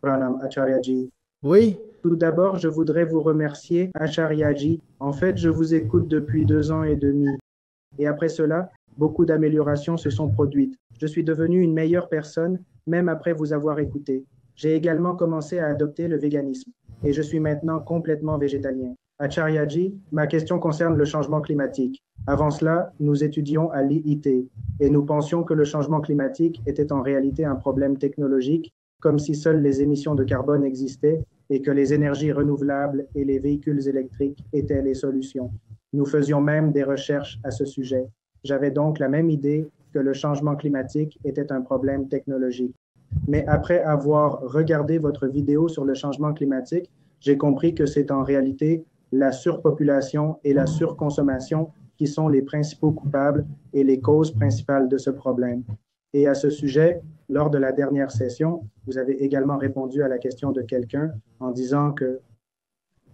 Pranam Acharyaji. Oui, Tout d'abord, je voudrais vous remercier, Acharyaji. En fait, je vous écoute depuis 2 ans et demi. Et après cela, beaucoup d'améliorations se sont produites. Je suis devenu une meilleure personne, même après vous avoir écouté. J'ai également commencé à adopter le véganisme et je suis maintenant complètement végétalien. Acharyaji, ma question concerne le changement climatique. Avant cela, nous étudions à l'IIT et nous pensions que le changement climatique était en réalité un problème technologique, comme si seules les émissions de carbone existaient et que les énergies renouvelables et les véhicules électriques étaient les solutions. Nous faisions même des recherches à ce sujet. J'avais donc la même idée que le changement climatique était un problème technologique. Mais après avoir regardé votre vidéo sur le changement climatique, j'ai compris que c'est en réalité la surpopulation et la surconsommation qui sont les principaux coupables et les causes principales de ce problème. Et à ce sujet, lors de la dernière session, vous avez également répondu à la question de quelqu'un en disant que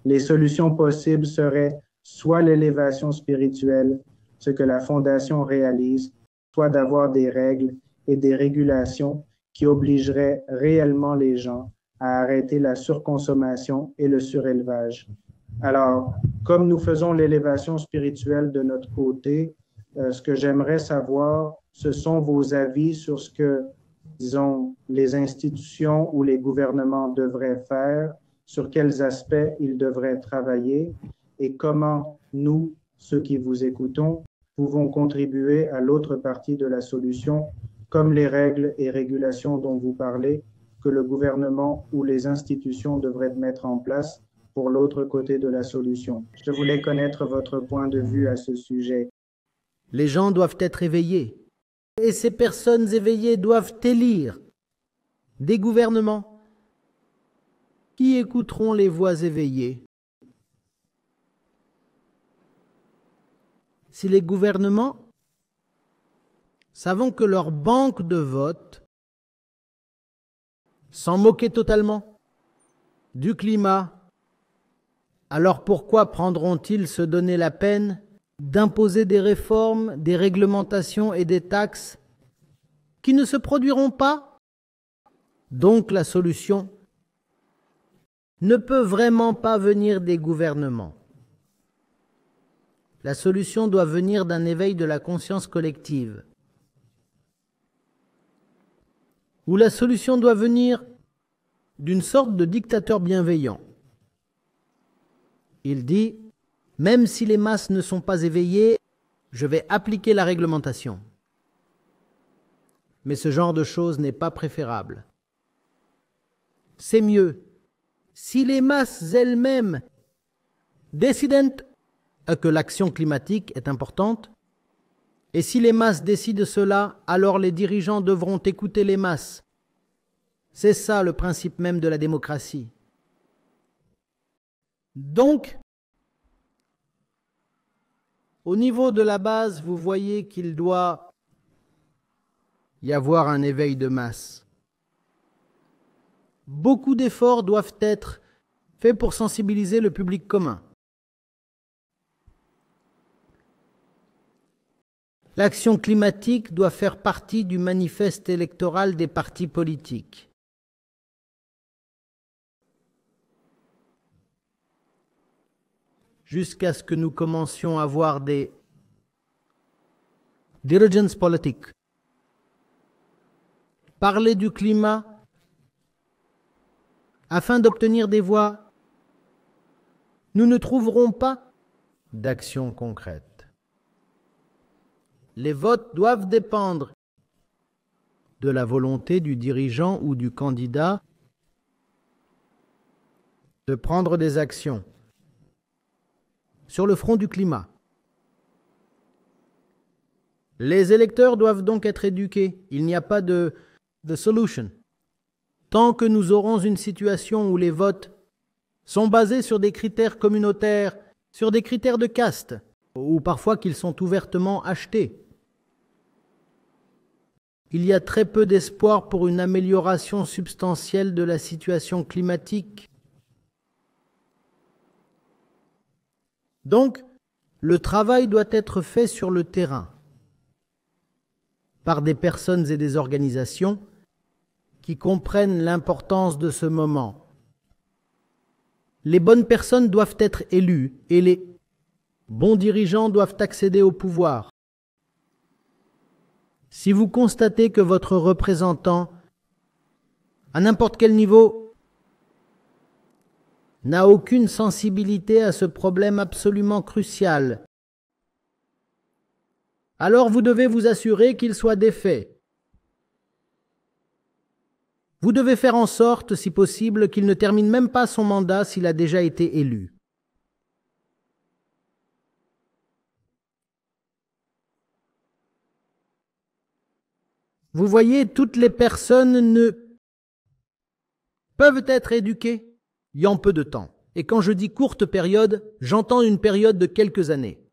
les solutions possibles seraient soit l'élévation spirituelle, ce que la Fondation réalise, soit d'avoir des règles et des régulations qui obligeraient réellement les gens à arrêter la surconsommation et le surélevage. Alors, comme nous faisons l'élévation spirituelle de notre côté, ce que j'aimerais savoir, ce sont vos avis sur ce que, disons, les institutions ou les gouvernements devraient faire, sur quels aspects ils devraient travailler et comment nous, ceux qui vous écoutons, pouvons contribuer à l'autre partie de la solution, comme les règles et régulations dont vous parlez, que le gouvernement ou les institutions devraient mettre en place pour l'autre côté de la solution. Je voulais connaître votre point de vue à ce sujet. les gens doivent être éveillés. Et ces personnes éveillées doivent élire des gouvernements qui écouteront les voix éveillées. Si les gouvernements, savant que leur banque de vote s'en moquait totalement du climat, alors pourquoi prendront-ils se donner la peine d'imposer des réformes, des réglementations et des taxes qui ne se produiront pas? Donc la solution ne peut vraiment pas venir des gouvernements. La solution doit venir d'un éveil de la conscience collective. Ou la solution doit venir d'une sorte de dictateur bienveillant. Il dit, même si les masses ne sont pas éveillées, je vais appliquer la réglementation. Mais ce genre de choses n'est pas préférable. C'est mieux si les masses elles-mêmes décident que l'action climatique est importante, et si les masses décident cela, alors les dirigeants devront écouter les masses. C'est ça le principe même de la démocratie. Donc, au niveau de la base, vous voyez qu'il doit y avoir un éveil de masse. Beaucoup d'efforts doivent être faits pour sensibiliser le public commun. L'action climatique doit faire partie du manifeste électoral des partis politiques. Jusqu'à ce que nous commencions à avoir des dirigeants politiques parler du climat afin d'obtenir des voix, nous ne trouverons pas d'action concrète. Les votes doivent dépendre de la volonté du dirigeant ou du candidat de prendre des actions sur le front du climat. Les électeurs doivent donc être éduqués. Il n'y a pas de solution. Tant que nous aurons une situation où les votes sont basés sur des critères communautaires, sur des critères de caste, ou parfois qu'ils sont ouvertement achetés, il y a très peu d'espoir pour une amélioration substantielle de la situation climatique. Donc, le travail doit être fait sur le terrain, par des personnes et des organisations qui comprennent l'importance de ce moment. Les bonnes personnes doivent être élues et les bons dirigeants doivent accéder au pouvoir. Si vous constatez que votre représentant, à n'importe quel niveau, n'a aucune sensibilité à ce problème absolument crucial, alors vous devez vous assurer qu'il soit défait. Vous devez faire en sorte, si possible, qu'il ne termine même pas son mandat s'il a déjà été élu. Vous voyez, toutes les personnes ne peuvent être éduquées en peu de temps. Et quand je dis courte période, j'entends une période de quelques années.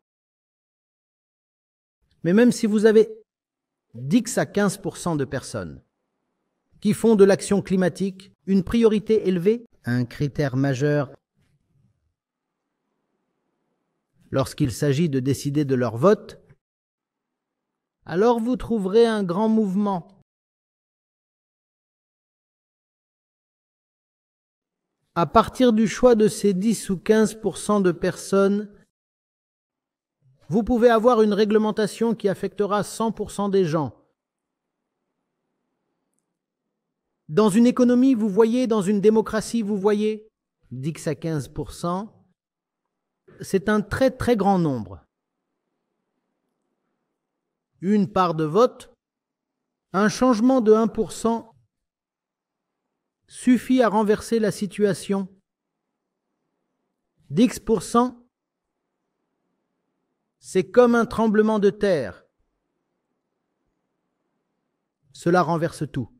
Mais même si vous avez 10 à 15% de personnes qui font de l'action climatique une priorité élevée, un critère majeur lorsqu'il s'agit de décider de leur vote, alors vous trouverez un grand mouvement. À partir du choix de ces 10 ou 15% de personnes, vous pouvez avoir une réglementation qui affectera 100% des gens. Dans une économie, vous voyez, dans une démocratie, vous voyez, 10 à 15%, c'est un très très grand nombre. Une part de vote, un changement de 1% suffit à renverser la situation. 10%, c'est comme un tremblement de terre. Cela renverse tout.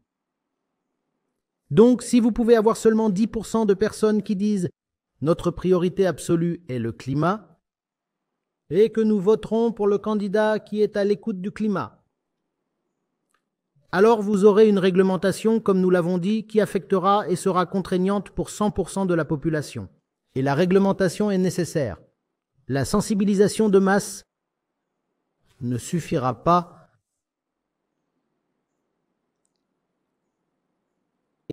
Donc, si vous pouvez avoir seulement 10% de personnes qui disent « Notre priorité absolue est le climat » et que nous voterons pour le candidat qui est à l'écoute du climat, alors vous aurez une réglementation, comme nous l'avons dit, qui affectera et sera contraignante pour 100% de la population. Et la réglementation est nécessaire. La sensibilisation de masse ne suffira pas.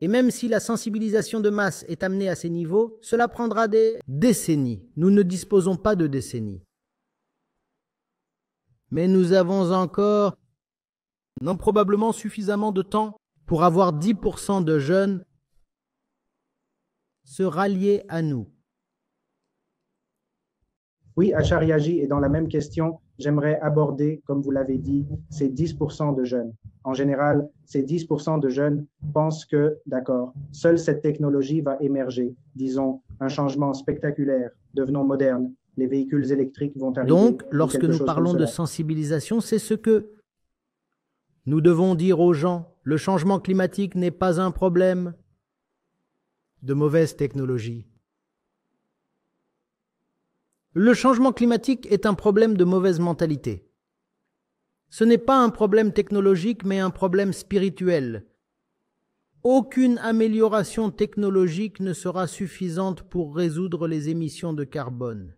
Et même si la sensibilisation de masse est amenée à ces niveaux, cela prendra des décennies. Nous ne disposons pas de décennies. Mais nous avons encore non probablement suffisamment de temps pour avoir 10% de jeunes se rallier à nous. Oui, Acharyaji, et dans la même question, j'aimerais aborder, comme vous l'avez dit, ces 10% de jeunes. En général, ces 10% de jeunes pensent que, d'accord, seule cette technologie va émerger, disons, un changement spectaculaire, devenons modernes, les véhicules électriques vont arriver. Donc, lorsque nous parlons de sensibilisation, c'est ce que nous devons dire aux gens. Le changement climatique n'est pas un problème de mauvaise technologie. Le changement climatique est un problème de mauvaise mentalité. Ce n'est pas un problème technologique, mais un problème spirituel. Aucune amélioration technologique ne sera suffisante pour résoudre les émissions de carbone.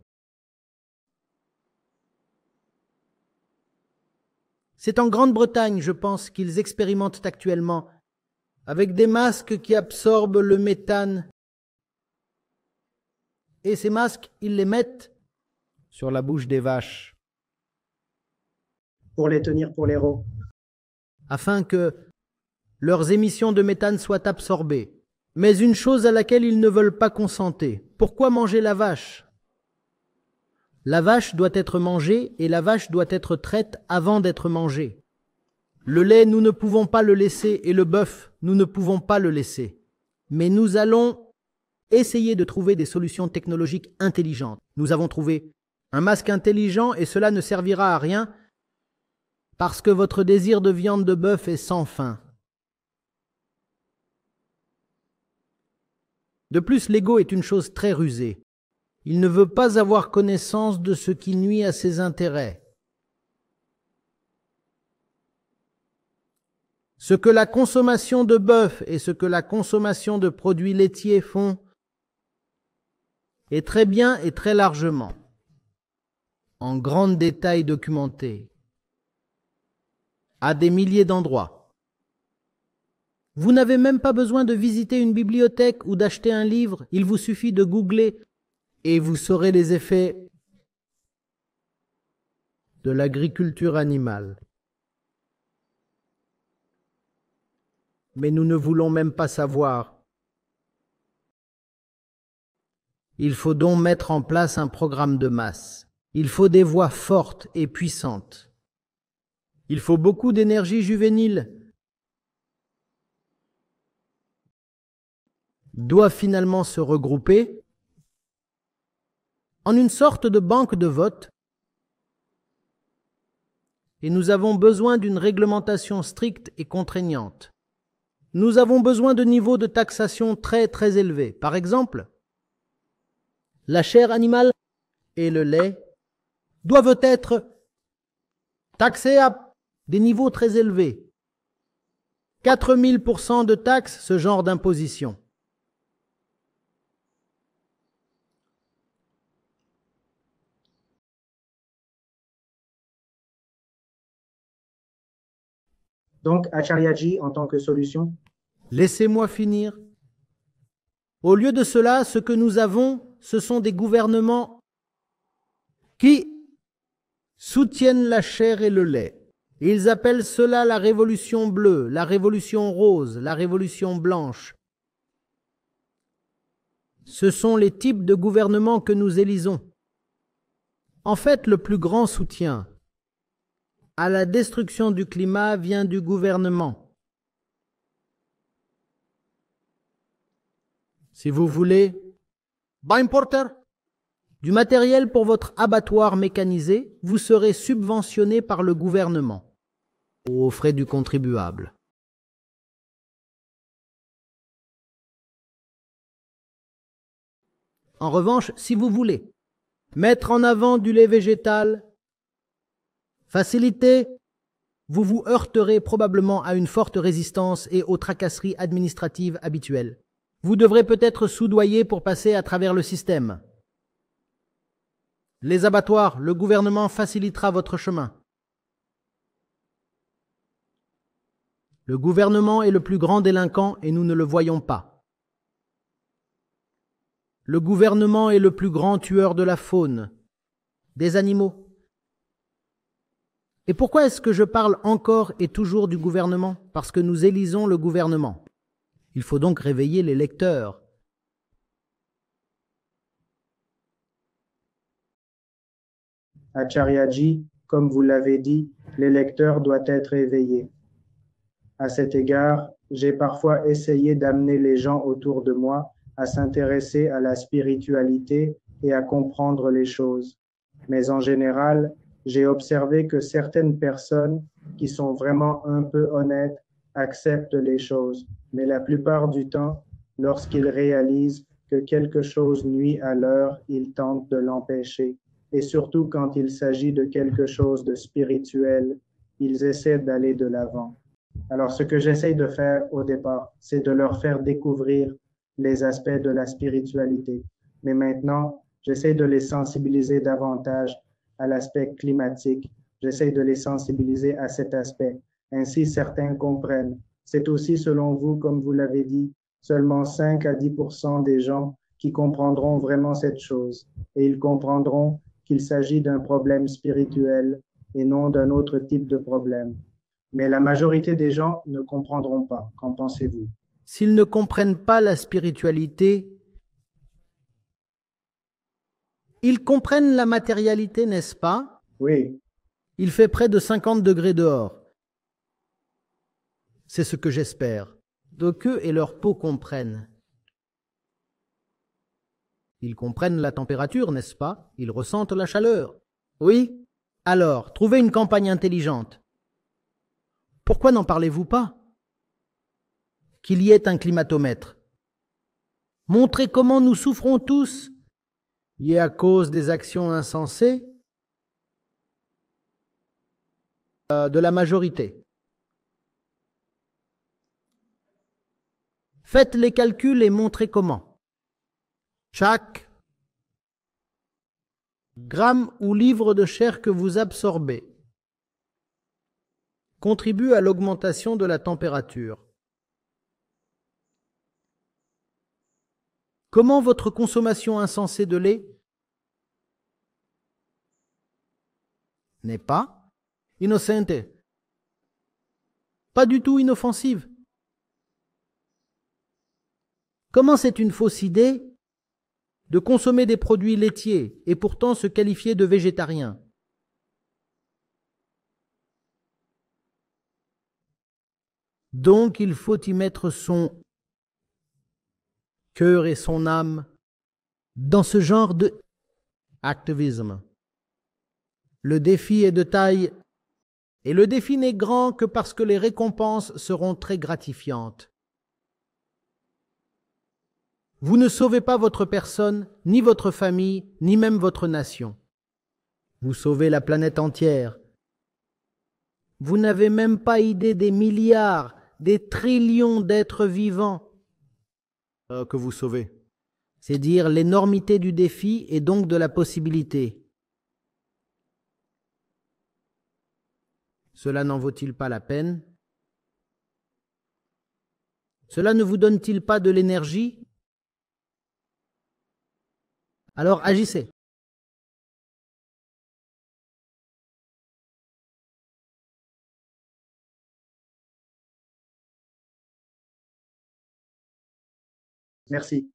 C'est en Grande-Bretagne, je pense, qu'ils expérimentent actuellement avec des masques qui absorbent le méthane. Et ces masques, ils les mettent sur la bouche des vaches. Pour les tenir pour l'héros. Afin que leurs émissions de méthane soient absorbées. Mais une chose à laquelle ils ne veulent pas consentir. Pourquoi manger la vache ? La vache doit être mangée et la vache doit être traite avant d'être mangée. Le lait, nous ne pouvons pas le laisser et le bœuf, nous ne pouvons pas le laisser. Mais nous allons essayer de trouver des solutions technologiques intelligentes. Nous avons trouvé un masque intelligent et cela ne servira à rien parce que votre désir de viande de bœuf est sans fin. De plus, l'ego est une chose très rusée. Il ne veut pas avoir connaissance de ce qui nuit à ses intérêts. Ce que la consommation de bœuf et ce que la consommation de produits laitiers font est très bien et très largement, en grand détail documenté, à des milliers d'endroits. Vous n'avez même pas besoin de visiter une bibliothèque ou d'acheter un livre, il vous suffit de googler et vous saurez les effets de l'agriculture animale. Mais nous ne voulons même pas savoir. Il faut donc mettre en place un programme de masse. Il faut des voix fortes et puissantes. Il faut beaucoup d'énergie juvénile. Doit finalement se regrouper en une sorte de banque de vote. Et nous avons besoin d'une réglementation stricte et contraignante. Nous avons besoin de niveaux de taxation très élevés. Par exemple, la chair animale et le lait doivent être taxés à des niveaux très élevés. 4000% de taxes, ce genre d'imposition. Donc, Acharyaji, en tant que solution, Laissez-moi finir. Au lieu de cela, ce que nous avons, ce sont des gouvernements qui soutiennent la chair et le lait. Ils appellent cela la révolution bleue, la révolution rose, la révolution blanche. Ce sont les types de gouvernements que nous élisons. En fait, le plus grand soutien à la destruction du climat vient du gouvernement. Si vous voulez, importer du matériel pour votre abattoir mécanisé, vous serez subventionné par le gouvernement aux frais du contribuable. En revanche, si vous voulez mettre en avant du lait végétal, faciliter, vous vous heurterez probablement à une forte résistance et aux tracasseries administratives habituelles. Vous devrez peut-être soudoyer pour passer à travers le système. Les abattoirs, le gouvernement facilitera votre chemin. Le gouvernement est le plus grand délinquant et nous ne le voyons pas. Le gouvernement est le plus grand tueur de la faune, des animaux. Et pourquoi est-ce que je parle encore et toujours du gouvernement? Parce que nous élisons le gouvernement. Il faut donc réveiller les lecteurs. Acharyaji, comme vous l'avez dit, les lecteurs doivent être éveillés. À cet égard, j'ai parfois essayé d'amener les gens autour de moi à s'intéresser à la spiritualité et à comprendre les choses. Mais en général, j'ai observé que certaines personnes qui sont vraiment un peu honnêtes acceptent les choses. Mais la plupart du temps, lorsqu'ils réalisent que quelque chose nuit à l'heure, ils tentent de l'empêcher. Et surtout quand il s'agit de quelque chose de spirituel, ils essaient d'aller de l'avant. Alors, ce que j'essaye de faire au départ, c'est de leur faire découvrir les aspects de la spiritualité. Mais maintenant, j'essaie de les sensibiliser davantage à l'aspect climatique. J'essaie de les sensibiliser à cet aspect. Ainsi, certains comprennent. C'est aussi, selon vous, comme vous l'avez dit, seulement 5 à 10% des gens qui comprendront vraiment cette chose. Et ils comprendront qu'il s'agit d'un problème spirituel et non d'un autre type de problème. Mais la majorité des gens ne comprendront pas. Qu'en pensez-vous? S'ils ne comprennent pas la spiritualité, ils comprennent la matérialité, n'est-ce pas? Oui. Il fait près de 50 degrés dehors. C'est ce que j'espère. Donc eux et leur peau comprennent. Ils comprennent la température, n'est-ce pas? Ils ressentent la chaleur. Oui? Alors, trouvez une campagne intelligente. Pourquoi n'en parlez-vous pas? Qu'il y ait un climatomètre. Montrez comment nous souffrons tous, et à cause des actions insensées de la majorité. Faites les calculs et montrez comment. Chaque gramme ou livre de chair que vous absorbez contribue à l'augmentation de la température. Comment votre consommation insensée de lait n'est pas innocente, pas du tout inoffensive. Comment c'est une fausse idée de consommer des produits laitiers et pourtant se qualifier de végétarien? Donc il faut y mettre son cœur et son âme dans ce genre de activisme. Le défi est de taille et le défi n'est grand que parce que les récompenses seront très gratifiantes. Vous ne sauvez pas votre personne, ni votre famille, ni même votre nation. Vous sauvez la planète entière. Vous n'avez même pas idée des milliards, des trillions d'êtres vivants que vous sauvez. C'est dire l'énormité du défi et donc de la possibilité. Cela n'en vaut-il pas la peine? Cela ne vous donne-t-il pas de l'énergie? Alors agissez. Merci.